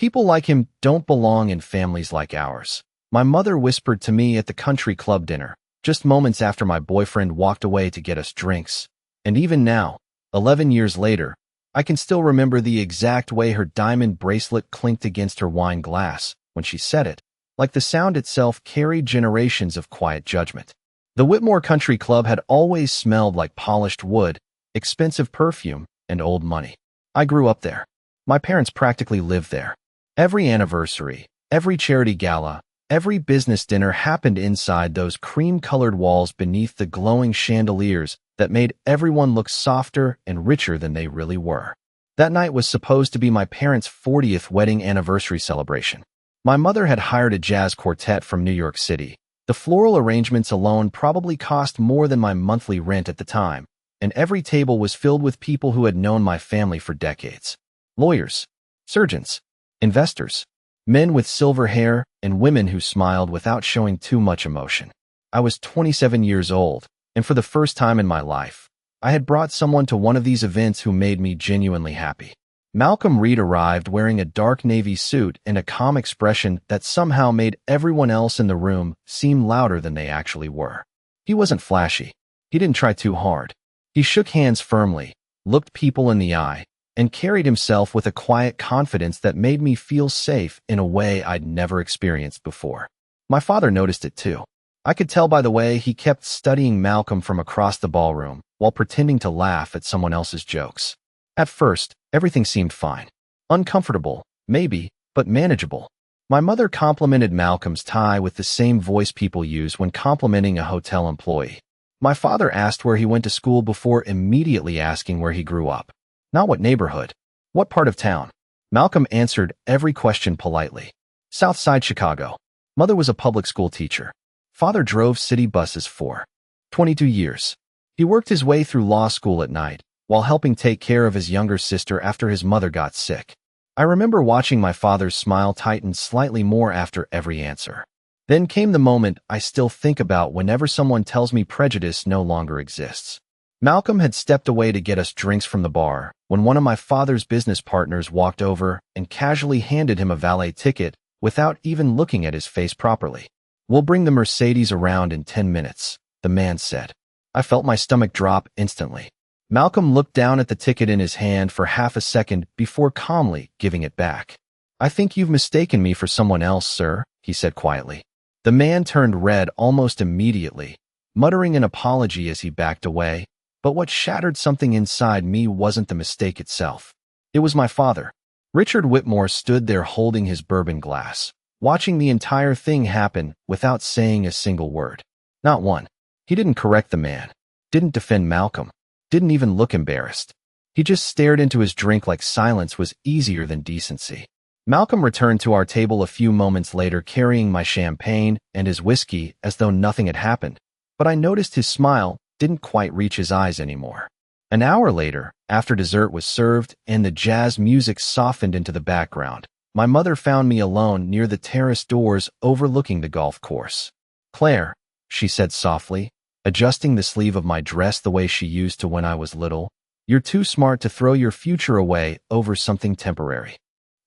People like him don't belong in families like ours. My mother whispered to me at the country club dinner, just moments after my boyfriend walked away to get us drinks. And even now, 11 years later, I can still remember the exact way her diamond bracelet clinked against her wine glass when she said it, like the sound itself carried generations of quiet judgment. The Whitmore Country Club had always smelled like polished wood, expensive perfume, and old money. I grew up there. My parents practically lived there. Every anniversary, every charity gala, every business dinner happened inside those cream-colored walls beneath the glowing chandeliers that made everyone look softer and richer than they really were. That night was supposed to be my parents' 40th wedding anniversary celebration. My mother had hired a jazz quartet from New York City. The floral arrangements alone probably cost more than my monthly rent at the time, and every table was filled with people who had known my family for decades. Lawyers, surgeons, investors, men with silver hair, and women who smiled without showing too much emotion. I was 27 years old, and for the first time in my life, I had brought someone to one of these events who made me genuinely happy. Malcolm Reed arrived wearing a dark navy suit and a calm expression that somehow made everyone else in the room seem louder than they actually were. He wasn't flashy. He didn't try too hard. He shook hands firmly, looked people in the eye, and carried himself with a quiet confidence that made me feel safe in a way I'd never experienced before. My father noticed it too. I could tell by the way he kept studying Malcolm from across the ballroom while pretending to laugh at someone else's jokes. At first, everything seemed fine. Uncomfortable, maybe, but manageable. My mother complimented Malcolm's tie with the same voice people use when complimenting a hotel employee. My father asked where he went to school before immediately asking where he grew up. Not what neighborhood. What part of town? Malcolm answered every question politely. South Side Chicago. Mother was a public school teacher. Father drove city buses for 22 years. He worked his way through law school at night, while helping take care of his younger sister after his mother got sick. I remember watching my father's smile tighten slightly more after every answer. Then came the moment I still think about whenever someone tells me prejudice no longer exists. Malcolm had stepped away to get us drinks from the bar when one of my father's business partners walked over and casually handed him a valet ticket without even looking at his face properly. "We'll bring the Mercedes around in 10 minutes, the man said. I felt my stomach drop instantly. Malcolm looked down at the ticket in his hand for half a second before calmly giving it back. "I think you've mistaken me for someone else, sir," he said quietly. The man turned red almost immediately, muttering an apology as he backed away. But what shattered something inside me wasn't the mistake itself. It was my father. Richard Whitmore stood there holding his bourbon glass, watching the entire thing happen without saying a single word. Not one. He didn't correct the man, didn't defend Malcolm, didn't even look embarrassed. He just stared into his drink like silence was easier than decency. Malcolm returned to our table a few moments later carrying my champagne and his whiskey as though nothing had happened, but I noticed his smile didn't quite reach his eyes anymore. An hour later, after dessert was served and the jazz music softened into the background, my mother found me alone near the terrace doors overlooking the golf course. "Claire," she said softly, adjusting the sleeve of my dress the way she used to when I was little, "you're too smart to throw your future away over something temporary."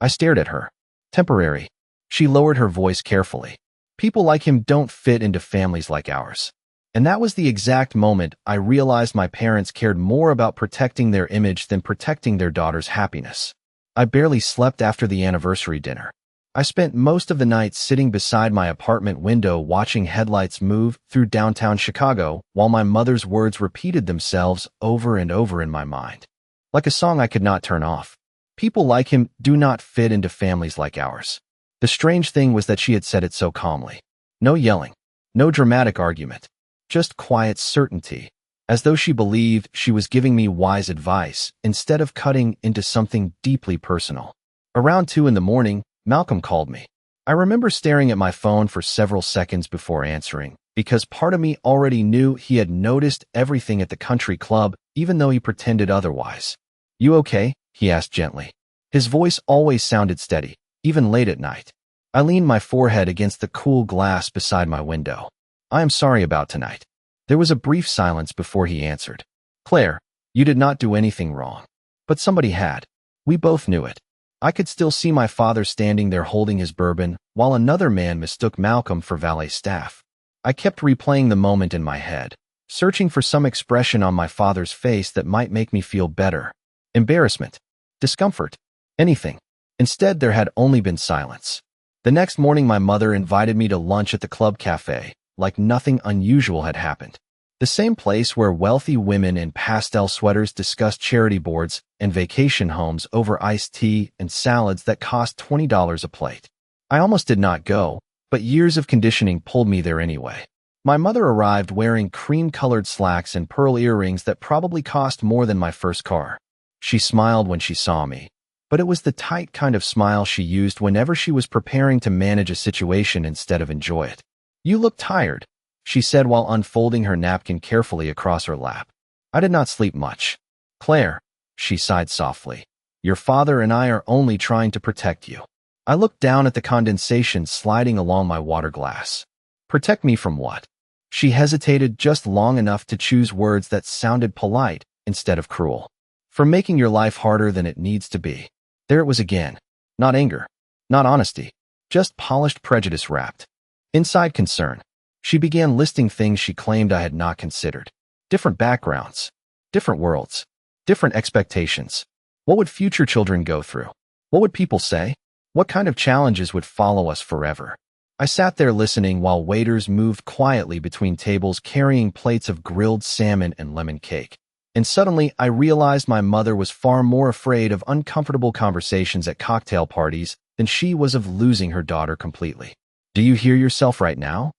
I stared at her. Temporary. She lowered her voice carefully. "People like him don't fit into families like ours." And that was the exact moment I realized my parents cared more about protecting their image than protecting their daughter's happiness. I barely slept after the anniversary dinner. I spent most of the night sitting beside my apartment window watching headlights move through downtown Chicago while my mother's words repeated themselves over and over in my mind. Like a song I could not turn off. People like him do not fit into families like ours. The strange thing was that she had said it so calmly. No yelling. No dramatic argument. Just quiet certainty, as though she believed she was giving me wise advice instead of cutting into something deeply personal. Around 2 in the morning, Malcolm called me. I remember staring at my phone for several seconds before answering, because part of me already knew he had noticed everything at the country club, even though he pretended otherwise. "You okay?" he asked gently. His voice always sounded steady, even late at night. I leaned my forehead against the cool glass beside my window. "I am sorry about tonight." There was a brief silence before he answered. "Claire, you did not do anything wrong. But somebody had. We both knew it." I could still see my father standing there holding his bourbon, while another man mistook Malcolm for valet staff. I kept replaying the moment in my head, searching for some expression on my father's face that might make me feel better. Embarrassment, discomfort, anything. Instead, there had only been silence. The next morning, my mother invited me to lunch at the club cafe, like nothing unusual had happened. The same place where wealthy women in pastel sweaters discussed charity boards and vacation homes over iced tea and salads that cost $20 a plate. I almost did not go, but years of conditioning pulled me there anyway. My mother arrived wearing cream-colored slacks and pearl earrings that probably cost more than my first car. She smiled when she saw me, but it was the tight kind of smile she used whenever she was preparing to manage a situation instead of enjoy it. "You look tired," she said while unfolding her napkin carefully across her lap. "I did not sleep much." "Claire," she sighed softly, "your father and I are only trying to protect you." I looked down at the condensation sliding along my water glass. "Protect me from what?" She hesitated just long enough to choose words that sounded polite instead of cruel. "From making your life harder than it needs to be." There it was again. Not anger, not honesty, just polished prejudice wrapped inside concern. She began listing things she claimed I had not considered. Different backgrounds, different worlds, different expectations. What would future children go through? What would people say? What kind of challenges would follow us forever? I sat there listening while waiters moved quietly between tables carrying plates of grilled salmon and lemon cake. And suddenly, I realized my mother was far more afraid of uncomfortable conversations at cocktail parties than she was of losing her daughter completely. "Do you hear yourself right now?"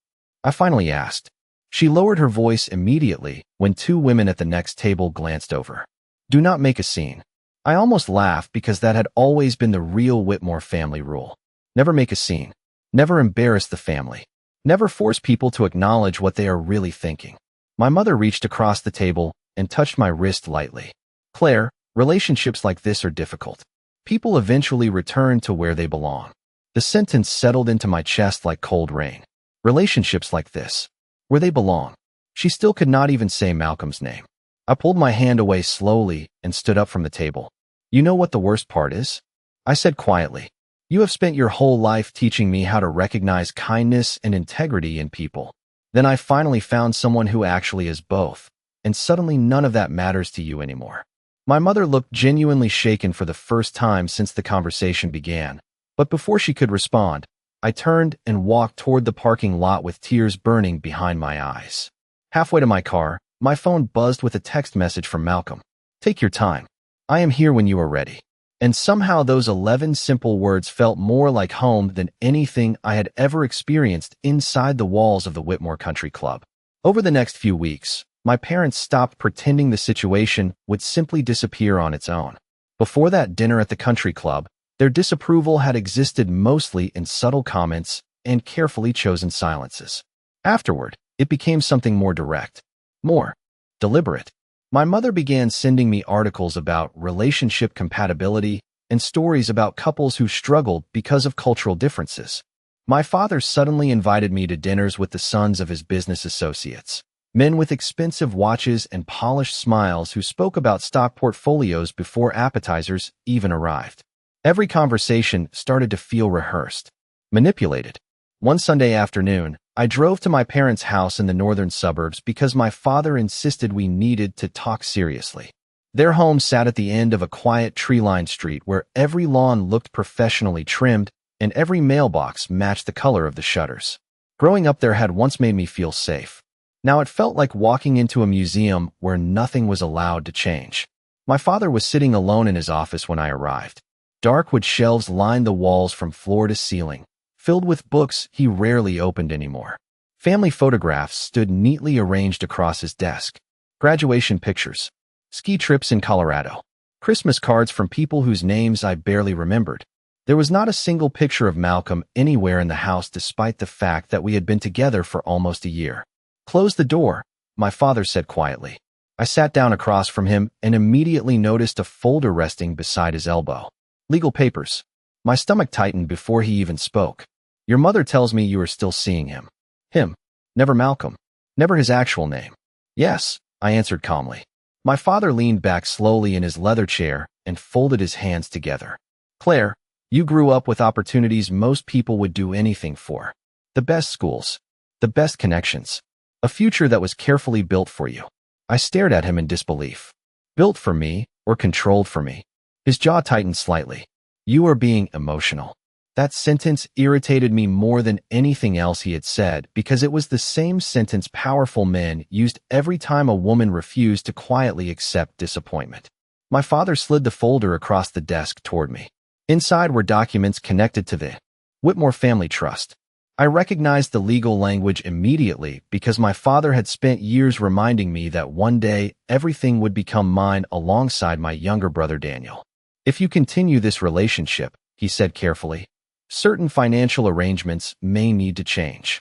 I finally asked. She lowered her voice immediately when two women at the next table glanced over. "Do not make a scene." I almost laughed because that had always been the real Whitmore family rule. Never make a scene. Never embarrass the family. Never force people to acknowledge what they are really thinking. My mother reached across the table and touched my wrist lightly. "Claire, relationships like this are difficult. People eventually return to where they belong." The sentence settled into my chest like cold rain. Relationships like this, where they belong. She still could not even say Malcolm's name. I pulled my hand away slowly and stood up from the table. "You know what the worst part is?" I said quietly. "You have spent your whole life teaching me how to recognize kindness and integrity in people. Then I finally found someone who actually is both. And suddenly none of that matters to you anymore." My mother looked genuinely shaken for the first time since the conversation began, but before she could respond, I turned and walked toward the parking lot with tears burning behind my eyes. Halfway to my car, my phone buzzed with a text message from Malcolm. "Take your time. I am here when you are ready." And somehow those 11 simple words felt more like home than anything I had ever experienced inside the walls of the Whitmore Country Club. Over the next few weeks, my parents stopped pretending the situation would simply disappear on its own. Before that dinner at the country club, their disapproval had existed mostly in subtle comments and carefully chosen silences. Afterward, it became something more direct, more deliberate. My mother began sending me articles about relationship compatibility and stories about couples who struggled because of cultural differences. My father suddenly invited me to dinners with the sons of his business associates. Men with expensive watches and polished smiles who spoke about stock portfolios before appetizers even arrived. Every conversation started to feel rehearsed, manipulated. One Sunday afternoon, I drove to my parents' house in the northern suburbs because my father insisted we needed to talk seriously. Their home sat at the end of a quiet tree-lined street where every lawn looked professionally trimmed and every mailbox matched the color of the shutters. Growing up there had once made me feel safe. Now it felt like walking into a museum where nothing was allowed to change. My father was sitting alone in his office when I arrived. Dark wood shelves lined the walls from floor to ceiling, filled with books he rarely opened anymore. Family photographs stood neatly arranged across his desk. Graduation pictures, ski trips in Colorado, Christmas cards from people whose names I barely remembered. There was not a single picture of Malcolm anywhere in the house despite the fact that we had been together for almost a year. "Close the door," my father said quietly. I sat down across from him and immediately noticed a folder resting beside his elbow. "Legal papers." My stomach tightened before he even spoke. "Your mother tells me you are still seeing him." "Him? Never Malcolm. Never his actual name." "Yes," I answered calmly. My father leaned back slowly in his leather chair and folded his hands together. Claire, you grew up with opportunities most people would do anything for. The best schools, the best connections, a future that was carefully built for you. I stared at him in disbelief. Built for me or controlled for me? His jaw tightened slightly. You are being emotional. That sentence irritated me more than anything else he had said because it was the same sentence powerful men used every time a woman refused to quietly accept disappointment. My father slid the folder across the desk toward me. Inside were documents connected to the Whitmore family trust. I recognized the legal language immediately because my father had spent years reminding me that one day everything would become mine alongside my younger brother Daniel. If you continue this relationship, he said carefully, certain financial arrangements may need to change.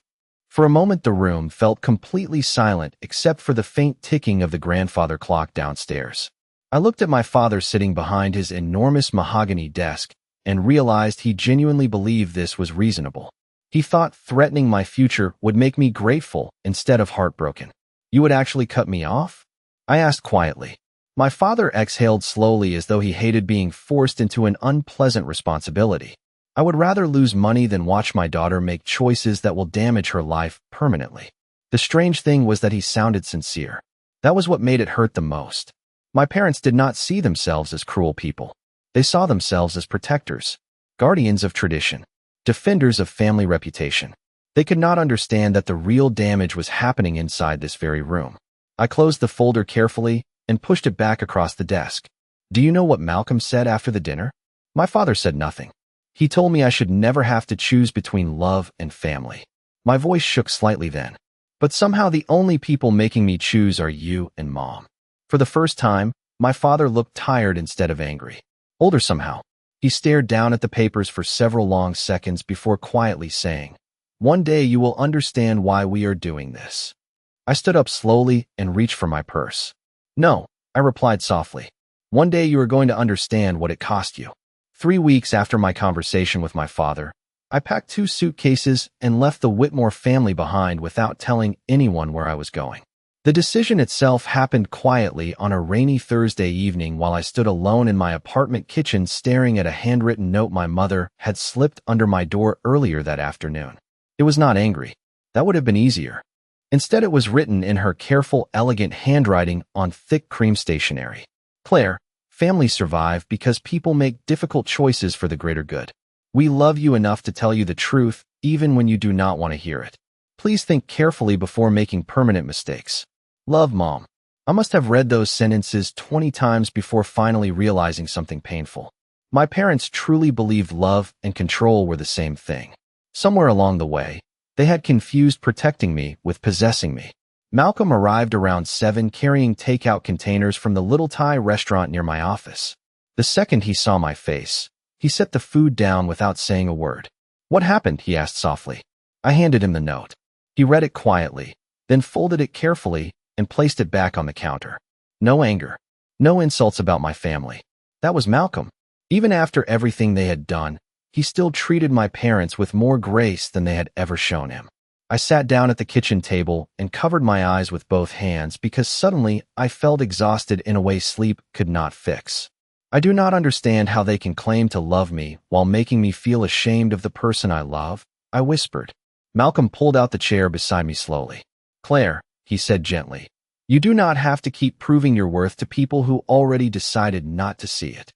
For a moment the room felt completely silent except for the faint ticking of the grandfather clock downstairs. I looked at my father sitting behind his enormous mahogany desk and realized he genuinely believed this was reasonable. He thought threatening my future would make me grateful instead of heartbroken. You would actually cut me off? I asked quietly. My father exhaled slowly as though he hated being forced into an unpleasant responsibility. I would rather lose money than watch my daughter make choices that will damage her life permanently. The strange thing was that he sounded sincere. That was what made it hurt the most. My parents did not see themselves as cruel people. They saw themselves as protectors, guardians of tradition, defenders of family reputation. They could not understand that the real damage was happening inside this very room. I closed the folder carefully and pushed it back across the desk. Do you know what Malcolm said after the dinner? My father said nothing. He told me I should never have to choose between love and family. My voice shook slightly then. But somehow the only people making me choose are you and Mom. For the first time, my father looked tired instead of angry. Older somehow. He stared down at the papers for several long seconds before quietly saying, "One day you will understand why we are doing this." I stood up slowly and reached for my purse. "No," I replied softly. "One day you are going to understand what it cost you." 3 weeks after my conversation with my father, I packed 2 suitcases and left the Whitmore family behind without telling anyone where I was going. The decision itself happened quietly on a rainy Thursday evening while I stood alone in my apartment kitchen staring at a handwritten note my mother had slipped under my door earlier that afternoon. It was not angry. That would have been easier. Instead, it was written in her careful, elegant handwriting on thick cream stationery. Claire, families survive because people make difficult choices for the greater good. We love you enough to tell you the truth, even when you do not want to hear it. Please think carefully before making permanent mistakes. Love, Mom. I must have read those sentences 20 times before finally realizing something painful. My parents truly believed love and control were the same thing. Somewhere along the way, they had confused protecting me with possessing me. Malcolm arrived around 7 carrying takeout containers from the Little Thai restaurant near my office. The second he saw my face, he set the food down without saying a word. "What happened?" he asked softly. I handed him the note. He read it quietly, then folded it carefully and placed it back on the counter. No anger. No insults about my family. That was Malcolm. Even after everything they had done, he still treated my parents with more grace than they had ever shown him. I sat down at the kitchen table and covered my eyes with both hands because suddenly I felt exhausted in a way sleep could not fix. I do not understand how they can claim to love me while making me feel ashamed of the person I love, I whispered. Malcolm pulled out the chair beside me slowly. "Claire," he said gently, "you do not have to keep proving your worth to people who already decided not to see it."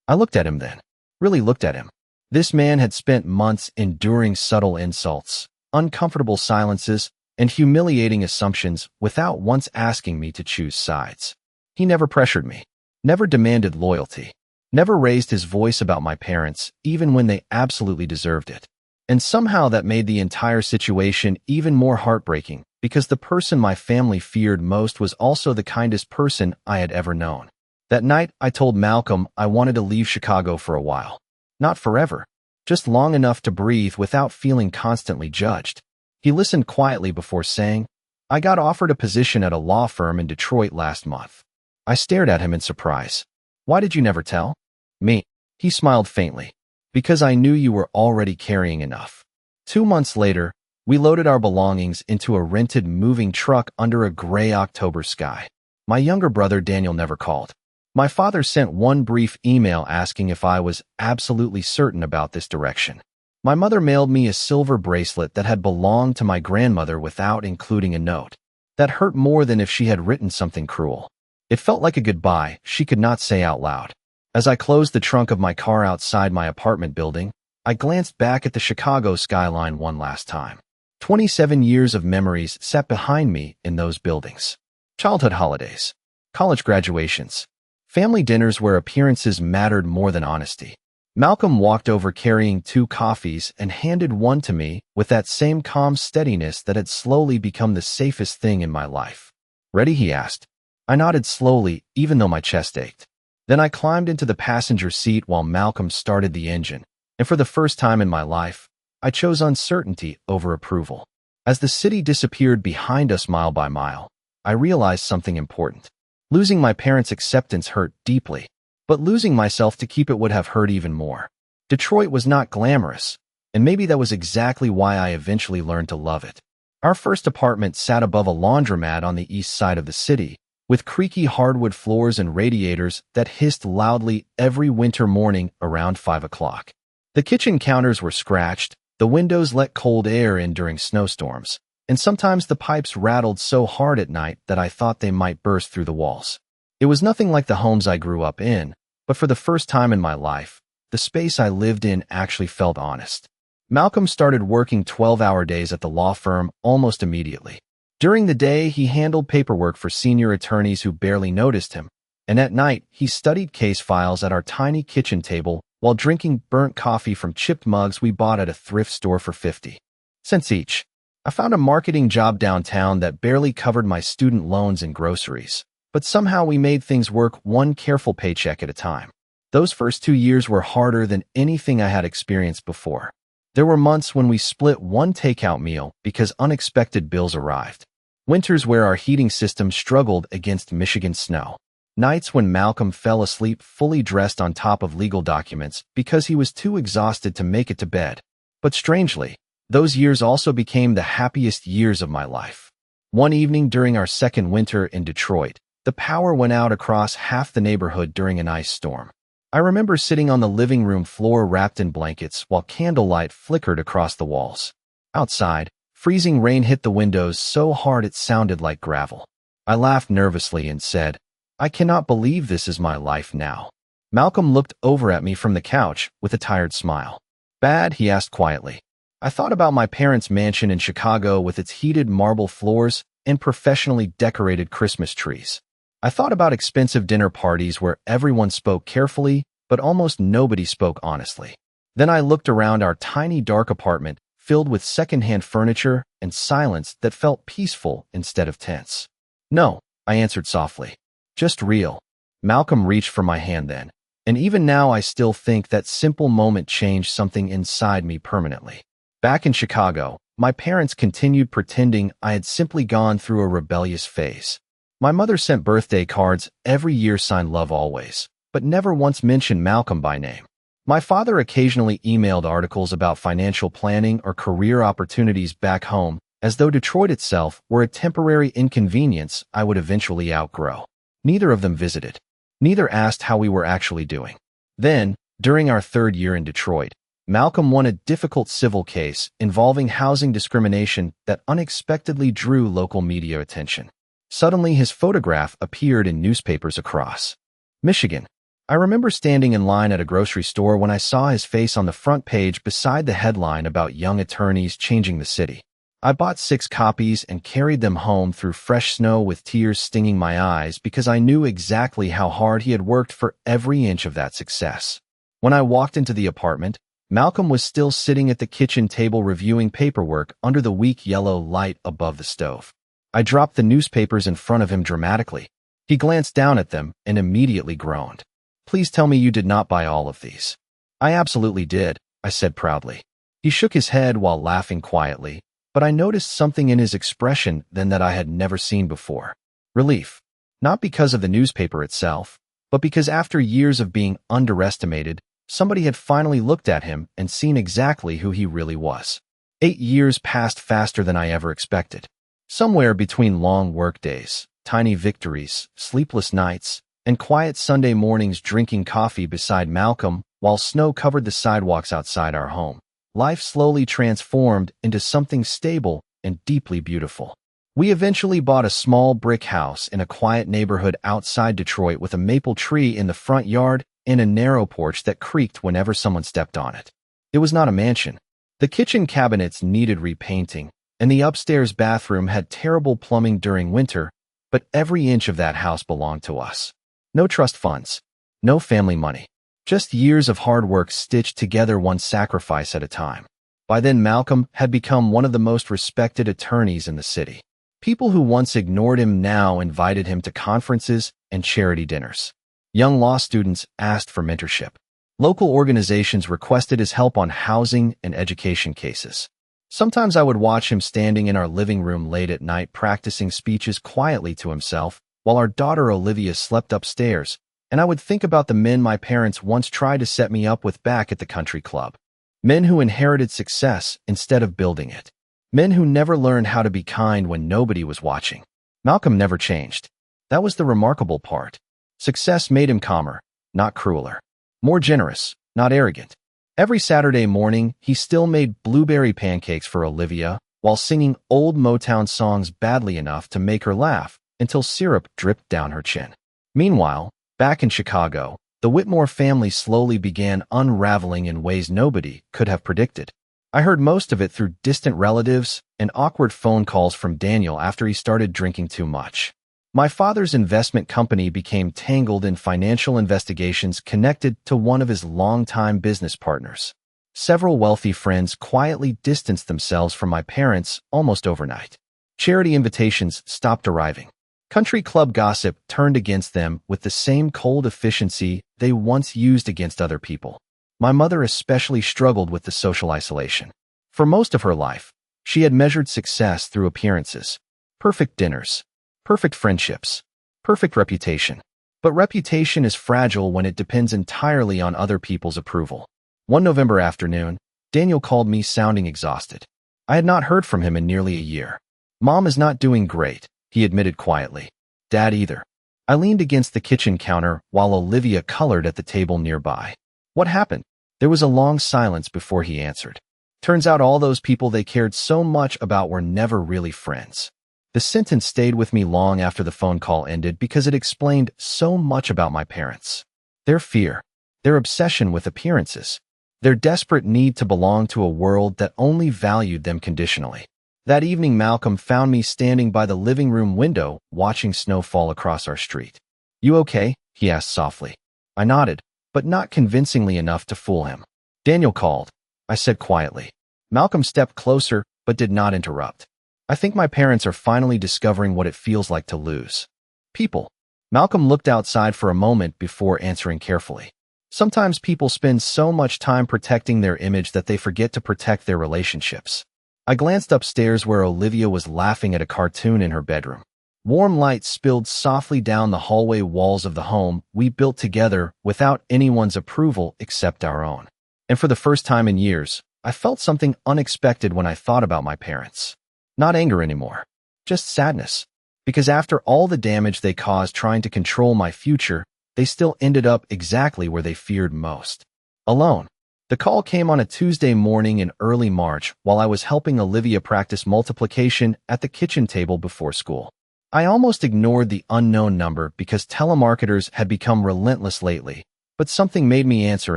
I looked at him then. Really looked at him. This man had spent months enduring subtle insults, uncomfortable silences, and humiliating assumptions without once asking me to choose sides. He never pressured me, never demanded loyalty, never raised his voice about my parents, even when they absolutely deserved it. And somehow that made the entire situation even more heartbreaking because the person my family feared most was also the kindest person I had ever known. That night, I told Malcolm I wanted to leave Chicago for a while. Not forever, just long enough to breathe without feeling constantly judged. He listened quietly before saying, "I got offered a position at a law firm in Detroit last month." I stared at him in surprise. "Why did you never tell me?" He smiled faintly. "Because I knew you were already carrying enough." 2 months later, we loaded our belongings into a rented moving truck under a gray October sky. My younger brother Daniel never called. My father sent one brief email asking if I was absolutely certain about this direction. My mother mailed me a silver bracelet that had belonged to my grandmother without including a note. That hurt more than if she had written something cruel. It felt like a goodbye she could not say out loud. As I closed the trunk of my car outside my apartment building, I glanced back at the Chicago skyline one last time. 27 years of memories sat behind me in those buildings. Childhood holidays, college graduations, family dinners where appearances mattered more than honesty. Malcolm walked over carrying 2 coffees and handed one to me with that same calm steadiness that had slowly become the safest thing in my life. "Ready?" he asked. I nodded slowly, even though my chest ached. Then I climbed into the passenger seat while Malcolm started the engine, and for the first time in my life, I chose uncertainty over approval. As the city disappeared behind us mile by mile, I realized something important. Losing my parents' acceptance hurt deeply, but losing myself to keep it would have hurt even more. Detroit was not glamorous, and maybe that was exactly why I eventually learned to love it. Our first apartment sat above a laundromat on the east side of the city, with creaky hardwood floors and radiators that hissed loudly every winter morning around 5 o'clock. The kitchen counters were scratched, the windows let cold air in during snowstorms, and sometimes the pipes rattled so hard at night that I thought they might burst through the walls. It was nothing like the homes I grew up in, but for the first time in my life, the space I lived in actually felt honest. Malcolm started working 12-hour days at the law firm almost immediately. During the day, he handled paperwork for senior attorneys who barely noticed him, and at night, he studied case files at our tiny kitchen table while drinking burnt coffee from chipped mugs we bought at a thrift store for 50 cents each. I found a marketing job downtown that barely covered my student loans and groceries, but somehow we made things work one careful paycheck at a time. Those first 2 years were harder than anything I had experienced before. There were months when we split one takeout meal because unexpected bills arrived. Winters where our heating system struggled against Michigan snow. Nights when Malcolm fell asleep fully dressed on top of legal documents because he was too exhausted to make it to bed. But strangely, those years also became the happiest years of my life. One evening during our second winter in Detroit, the power went out across half the neighborhood during an ice storm. I remember sitting on the living room floor wrapped in blankets while candlelight flickered across the walls. Outside, freezing rain hit the windows so hard it sounded like gravel. I laughed nervously and said, "I cannot believe this is my life now." Malcolm looked over at me from the couch with a tired smile. "Bad?" he asked quietly. I thought about my parents' mansion in Chicago with its heated marble floors and professionally decorated Christmas trees. I thought about expensive dinner parties where everyone spoke carefully, but almost nobody spoke honestly. Then I looked around our tiny dark apartment filled with secondhand furniture and silence that felt peaceful instead of tense. "No," I answered softly. "Just real." Malcolm reached for my hand then, and even now I still think that simple moment changed something inside me permanently. Back in Chicago, my parents continued pretending I had simply gone through a rebellious phase. My mother sent birthday cards every year signed "Love Always," but never once mentioned Malcolm by name. My father occasionally emailed articles about financial planning or career opportunities back home, as though Detroit itself were a temporary inconvenience I would eventually outgrow. Neither of them visited. Neither asked how we were actually doing. Then, during our third year in Detroit, Malcolm won a difficult civil case involving housing discrimination that unexpectedly drew local media attention. Suddenly, his photograph appeared in newspapers across Michigan. I remember standing in line at a grocery store when I saw his face on the front page beside the headline about young attorneys changing the city. I bought 6 copies and carried them home through fresh snow with tears stinging my eyes because I knew exactly how hard he had worked for every inch of that success. When I walked into the apartment, Malcolm was still sitting at the kitchen table reviewing paperwork under the weak yellow light above the stove. I dropped the newspapers in front of him dramatically. He glanced down at them and immediately groaned. "Please tell me you did not buy all of these." "I absolutely did," I said proudly. He shook his head while laughing quietly, but I noticed something in his expression then that I had never seen before. Relief. Not because of the newspaper itself, but because after years of being underestimated, somebody had finally looked at him and seen exactly who he really was. 8 years passed faster than I ever expected. Somewhere between long work days, tiny victories, sleepless nights, and quiet Sunday mornings drinking coffee beside Malcolm while snow covered the sidewalks outside our home. Life slowly transformed into something stable and deeply beautiful. We eventually bought a small brick house in a quiet neighborhood outside Detroit with a maple tree in the front yard and a narrow porch that creaked whenever someone stepped on it. It was not a mansion. The kitchen cabinets needed repainting, and the upstairs bathroom had terrible plumbing during winter, but every inch of that house belonged to us. No trust funds, no family money, just years of hard work stitched together one sacrifice at a time. By then, Malcolm had become one of the most respected attorneys in the city. People who once ignored him now invited him to conferences and charity dinners. Young law students asked for mentorship. Local organizations requested his help on housing and education cases. Sometimes I would watch him standing in our living room late at night practicing speeches quietly to himself while our daughter Olivia slept upstairs, and I would think about the men my parents once tried to set me up with back at the country club. Men who inherited success instead of building it. Men who never learned how to be kind when nobody was watching. Malcolm never changed. That was the remarkable part. Success made him calmer, not crueler. More generous, not arrogant. Every Saturday morning, he still made blueberry pancakes for Olivia while singing old Motown songs badly enough to make her laugh until syrup dripped down her chin. Meanwhile, back in Chicago, the Whitmore family slowly began unraveling in ways nobody could have predicted. I heard most of it through distant relatives and awkward phone calls from Daniel after he started drinking too much. My father's investment company became tangled in financial investigations connected to one of his longtime business partners. Several wealthy friends quietly distanced themselves from my parents almost overnight. Charity invitations stopped arriving. Country club gossip turned against them with the same cold efficiency they once used against other people. My mother especially struggled with the social isolation. For most of her life, she had measured success through appearances. Perfect dinners. Perfect friendships. Perfect reputation. But reputation is fragile when it depends entirely on other people's approval. One November afternoon, Daniel called me sounding exhausted. I had not heard from him in nearly a year. Mom is not doing great, he admitted quietly. Dad either. I leaned against the kitchen counter while Olivia colored at the table nearby. What happened? There was a long silence before he answered. Turns out all those people they cared so much about were never really friends. The sentence stayed with me long after the phone call ended because it explained so much about my parents. Their fear, their obsession with appearances, their desperate need to belong to a world that only valued them conditionally. That evening, Malcolm found me standing by the living room window watching snow fall across our street. You okay? He asked softly. I nodded, but not convincingly enough to fool him. Daniel called, I said quietly. Malcolm stepped closer, but did not interrupt. I think my parents are finally discovering what it feels like to lose people. Malcolm looked outside for a moment before answering carefully. Sometimes people spend so much time protecting their image that they forget to protect their relationships. I glanced upstairs where Olivia was laughing at a cartoon in her bedroom. Warm light spilled softly down the hallway walls of the home we built together without anyone's approval except our own. And for the first time in years, I felt something unexpected when I thought about my parents. Not anger anymore, just sadness. Because after all the damage they caused trying to control my future, they still ended up exactly where they feared most. Alone. The call came on a Tuesday morning in early March while I was helping Olivia practice multiplication at the kitchen table before school. I almost ignored the unknown number because telemarketers had become relentless lately, but something made me answer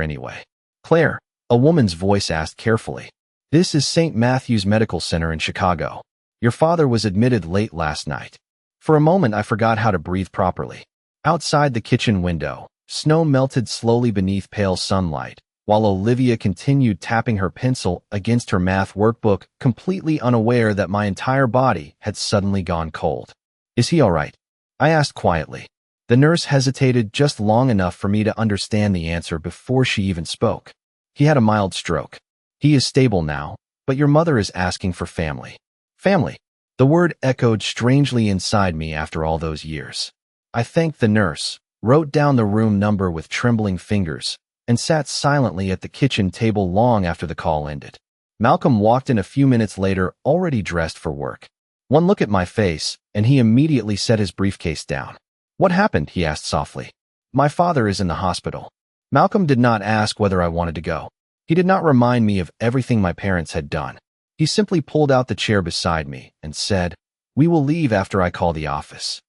anyway. Claire, a woman's voice asked carefully. This is St. Matthew's Medical Center in Chicago. Your father was admitted late last night. For a moment, I forgot how to breathe properly. Outside the kitchen window, snow melted slowly beneath pale sunlight, while Olivia continued tapping her pencil against her math workbook, completely unaware that my entire body had suddenly gone cold. Is he all right? I asked quietly. The nurse hesitated just long enough for me to understand the answer before she even spoke. He had a mild stroke. He is stable now, but your mother is asking for family. Family. The word echoed strangely inside me after all those years. I thanked the nurse, wrote down the room number with trembling fingers, and sat silently at the kitchen table long after the call ended. Malcolm walked in a few minutes later, already dressed for work. One look at my face, and he immediately set his briefcase down. What happened? He asked softly. My father is in the hospital. Malcolm did not ask whether I wanted to go. He did not remind me of everything my parents had done. He simply pulled out the chair beside me and said, "We will leave after I call the office."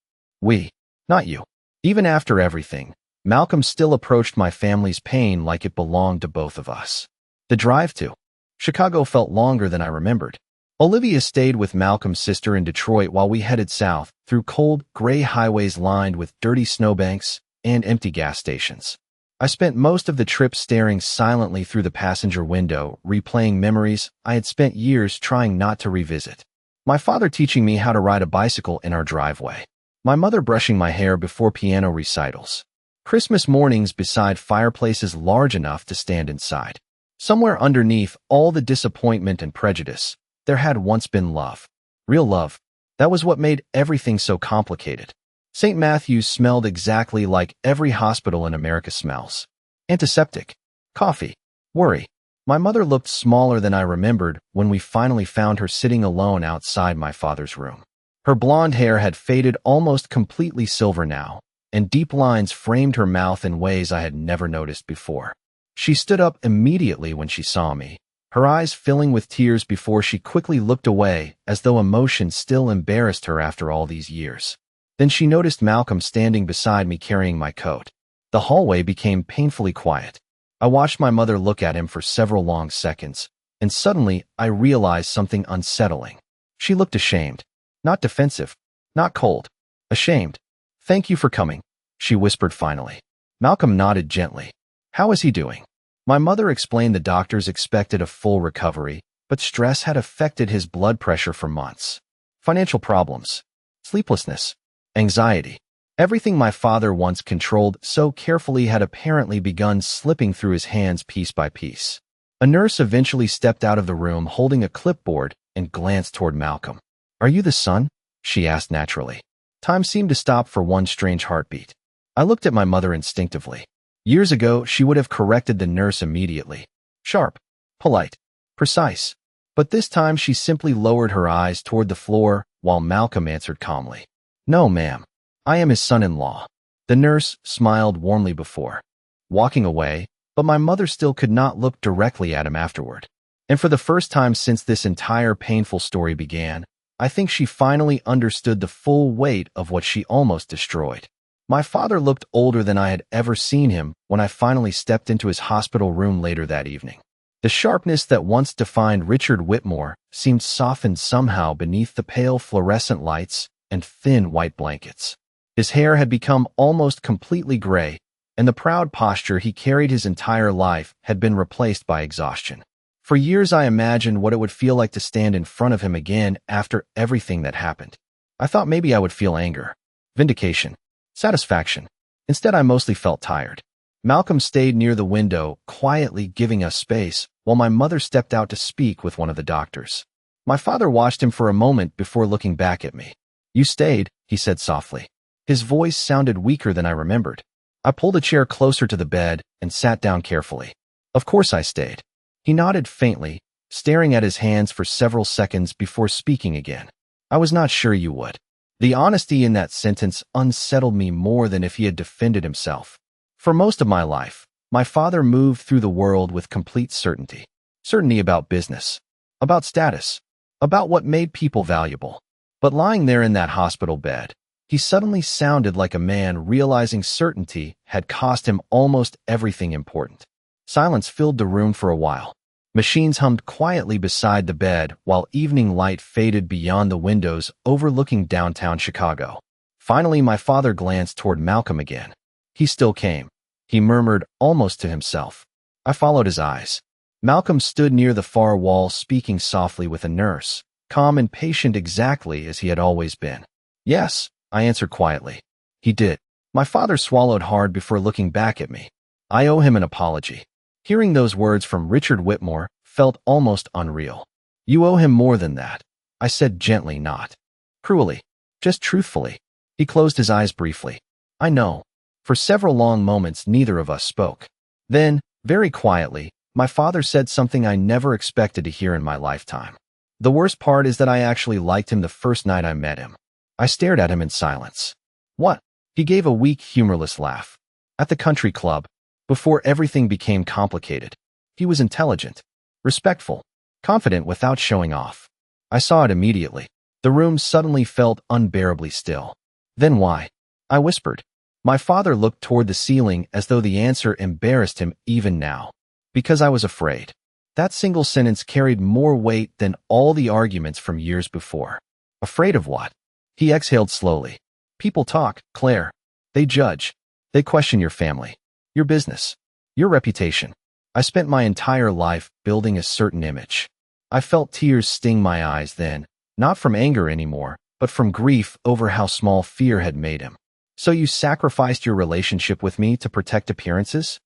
We, not you. Even after everything, Malcolm still approached my family's pain like it belonged to both of us. The drive to Chicago felt longer than I remembered. Olivia stayed with Malcolm's sister in Detroit while we headed south through cold, gray highways lined with dirty snowbanks and empty gas stations. I spent most of the trip staring silently through the passenger window, replaying memories I had spent years trying not to revisit. My father teaching me how to ride a bicycle in our driveway. My mother brushing my hair before piano recitals. Christmas mornings beside fireplaces large enough to stand inside. Somewhere underneath all the disappointment and prejudice, there had once been love. Real love. That was what made everything so complicated. St. Matthew's smelled exactly like every hospital in America smells. Antiseptic. Coffee. Worry. My mother looked smaller than I remembered when we finally found her sitting alone outside my father's room. Her blonde hair had faded almost completely silver now, and deep lines framed her mouth in ways I had never noticed before. She stood up immediately when she saw me, her eyes filling with tears before she quickly looked away as though emotion still embarrassed her after all these years. Then she noticed Malcolm standing beside me carrying my coat. The hallway became painfully quiet. I watched my mother look at him for several long seconds, and suddenly I realized something unsettling. She looked ashamed. Not defensive. Not cold. Ashamed. "Thank you for coming," she whispered finally. Malcolm nodded gently. "How is he doing?" My mother explained the doctors expected a full recovery, but stress had affected his blood pressure for months. Financial problems. Sleeplessness. Anxiety. Everything my father once controlled so carefully had apparently begun slipping through his hands piece by piece. A nurse eventually stepped out of the room holding a clipboard and glanced toward Malcolm. "Are you the son?" she asked naturally. Time seemed to stop for one strange heartbeat. I looked at my mother instinctively. Years ago, she would have corrected the nurse immediately. Sharp, polite, precise. But this time she simply lowered her eyes toward the floor while Malcolm answered calmly. "No, ma'am. I am his son-in-law." The nurse smiled warmly before walking away, but my mother still could not look directly at him afterward. And for the first time since this entire painful story began, I think she finally understood the full weight of what she almost destroyed. My father looked older than I had ever seen him when I finally stepped into his hospital room later that evening. The sharpness that once defined Richard Whitmore seemed softened somehow beneath the pale fluorescent lights and thin white blankets. His hair had become almost completely gray, and the proud posture he carried his entire life had been replaced by exhaustion. For years I imagined what it would feel like to stand in front of him again after everything that happened. I thought maybe I would feel anger, vindication, satisfaction. Instead, I mostly felt tired. Malcolm stayed near the window, quietly giving us space, while my mother stepped out to speak with one of the doctors. My father watched him for a moment before looking back at me. "You stayed," he said softly. His voice sounded weaker than I remembered. I pulled a chair closer to the bed and sat down carefully. "Of course I stayed." He nodded faintly, staring at his hands for several seconds before speaking again. "I was not sure you would." The honesty in that sentence unsettled me more than if he had defended himself. For most of my life, my father moved through the world with complete certainty. Certainty about business, about status, about what made people valuable. But lying there in that hospital bed, he suddenly sounded like a man realizing certainty had cost him almost everything important. Silence filled the room for a while. Machines hummed quietly beside the bed while evening light faded beyond the windows overlooking downtown Chicago. Finally, my father glanced toward Malcolm again. "He still came," he murmured almost to himself. I followed his eyes. Malcolm stood near the far wall speaking softly with a nurse, calm and patient exactly as he had always been. "Yes," I answered quietly. "He did." My father swallowed hard before looking back at me. I owe him an apology. Hearing those words from Richard Whitmore felt almost unreal. "You owe him more than that," I said gently, not cruelly, just truthfully. He closed his eyes briefly. "I know." For several long moments, neither of us spoke. Then, very quietly, my father said something I never expected to hear in my lifetime. "The worst part is that I actually liked him the first night I met him." I stared at him in silence. "What?" He gave a weak, humorless laugh. At the country club, before everything became complicated. He was intelligent, respectful, confident without showing off. I saw it immediately. The room suddenly felt unbearably still. Then why? I whispered. My father looked toward the ceiling as though the answer embarrassed him even now. Because I was afraid. That single sentence carried more weight than all the arguments from years before. Afraid of what? He exhaled slowly. People talk, Claire. They judge. They question your family, your business, your reputation. I spent my entire life building a certain image. I felt tears sting my eyes then, not from anger anymore, but from grief over how small fear had made him. So you sacrificed your relationship with me to protect appearances?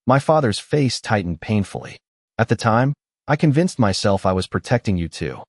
My father's face tightened painfully. At the time, I convinced myself I was protecting you too.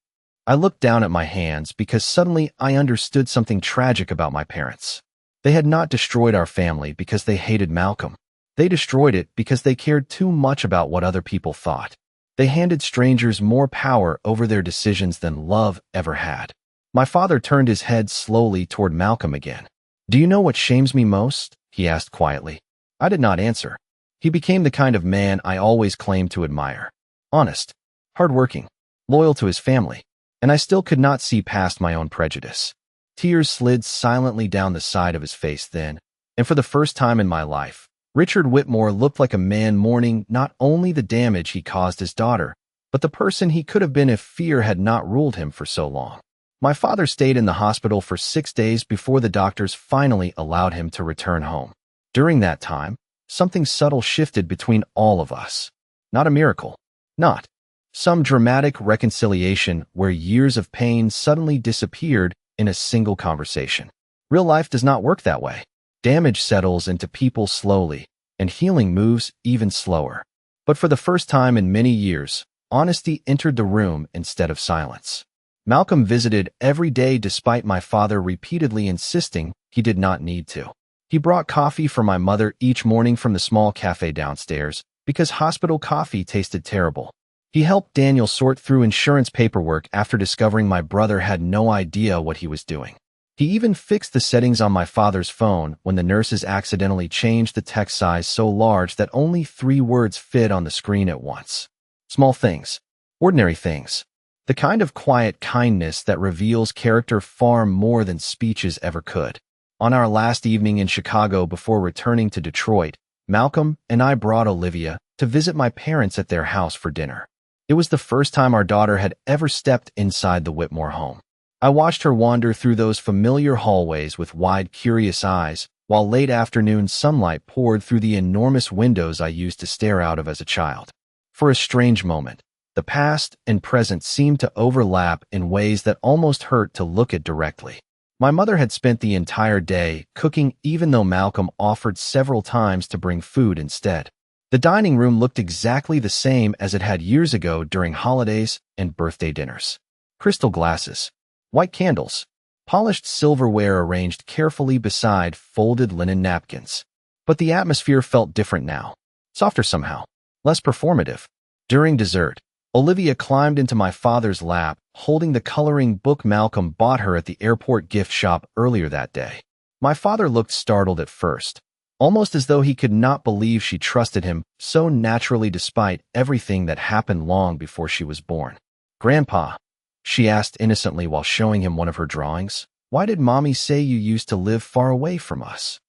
I looked down at my hands because suddenly I understood something tragic about my parents. They had not destroyed our family because they hated Malcolm. They destroyed it because they cared too much about what other people thought. They handed strangers more power over their decisions than love ever had. My father turned his head slowly toward Malcolm again. Do you know what shames me most? He asked quietly. I did not answer. He became the kind of man I always claimed to admire. Honest, hardworking, loyal to his family. And I still could not see past my own prejudice. Tears slid silently down the side of his face then, and for the first time in my life, Richard Whitmore looked like a man mourning not only the damage he caused his daughter, but the person he could have been if fear had not ruled him for so long. My father stayed in the hospital for 6 days before the doctors finally allowed him to return home. During that time, something subtle shifted between all of us. Not a miracle. Not some dramatic reconciliation where years of pain suddenly disappeared in a single conversation. Real life does not work that way. Damage settles into people slowly, and healing moves even slower. But for the first time in many years, honesty entered the room instead of silence. Malcolm visited every day despite my father repeatedly insisting he did not need to. He brought coffee for my mother each morning from the small cafe downstairs because hospital coffee tasted terrible. He helped Daniel sort through insurance paperwork after discovering my brother had no idea what he was doing. He even fixed the settings on my father's phone when the nurses accidentally changed the text size so large that only 3 words fit on the screen at once. Small things. Ordinary things. The kind of quiet kindness that reveals character far more than speeches ever could. On our last evening in Chicago before returning to Detroit, Malcolm and I brought Olivia to visit my parents at their house for dinner. It was the first time our daughter had ever stepped inside the Whitmore home. I watched her wander through those familiar hallways with wide, curious eyes, while late afternoon sunlight poured through the enormous windows I used to stare out of as a child. For a strange moment, the past and present seemed to overlap in ways that almost hurt to look at directly. My mother had spent the entire day cooking even though Malcolm offered several times to bring food instead. The dining room looked exactly the same as it had years ago during holidays and birthday dinners. Crystal glasses, white candles, polished silverware arranged carefully beside folded linen napkins. But the atmosphere felt different now, softer somehow, less performative. During dessert, Olivia climbed into my father's lap, holding the coloring book Malcolm bought her at the airport gift shop earlier that day. My father looked startled at first, almost as though he could not believe she trusted him so naturally despite everything that happened long before she was born. "Grandpa," she asked innocently while showing him one of her drawings, "why did Mommy say you used to live far away from us?"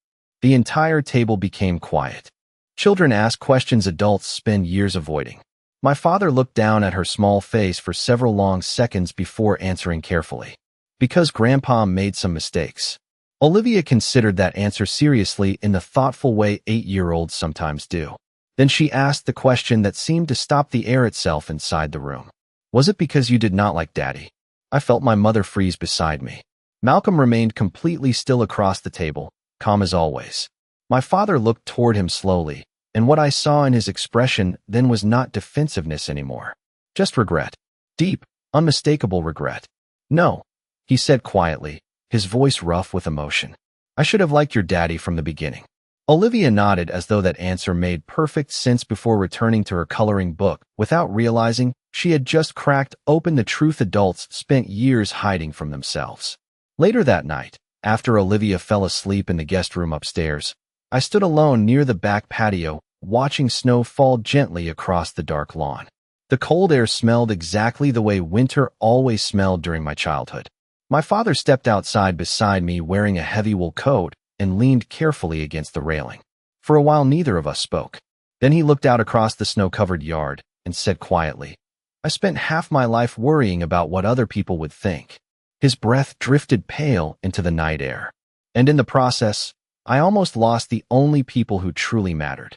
The entire table became quiet. Children ask questions adults spend years avoiding. My father looked down at her small face for several long seconds before answering carefully. "Because Grandpa made some mistakes." Olivia considered that answer seriously in the thoughtful way 8-year-olds sometimes do. Then she asked the question that seemed to stop the air itself inside the room. "Was it because you did not like Daddy?" I felt my mother freeze beside me. Malcolm remained completely still across the table, calm as always. My father looked toward him slowly, and what I saw in his expression then was not defensiveness anymore. Just regret. Deep, unmistakable regret. "No," he said quietly, his voice rough with emotion. "I should have liked your daddy from the beginning." Olivia nodded as though that answer made perfect sense before returning to her coloring book, without realizing she had just cracked open the truth adults spent years hiding from themselves. Later that night, after Olivia fell asleep in the guest room upstairs, I stood alone near the back patio, watching snow fall gently across the dark lawn. The cold air smelled exactly the way winter always smelled during my childhood. My father stepped outside beside me wearing a heavy wool coat and leaned carefully against the railing. For a while, neither of us spoke. Then he looked out across the snow-covered yard and said quietly, "I spent half my life worrying about what other people would think." His breath drifted pale into the night air. And in the process, I almost lost the only people who truly mattered.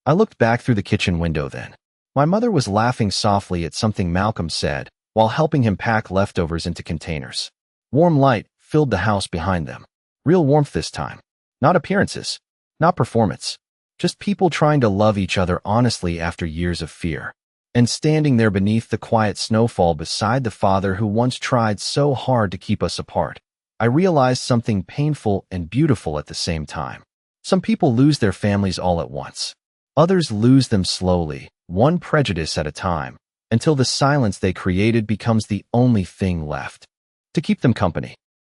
I looked back through the kitchen window then. My mother was laughing softly at something Malcolm said while helping him pack leftovers into containers. Warm light filled the house behind them. Real warmth this time. Not appearances. Not performance. Just people trying to love each other honestly after years of fear. And standing there beneath the quiet snowfall beside the father who once tried so hard to keep us apart, I realized something painful and beautiful at the same time. Some people lose their families all at once. Others lose them slowly, one prejudice at a time, until the silence they created becomes the only thing left to keep them company.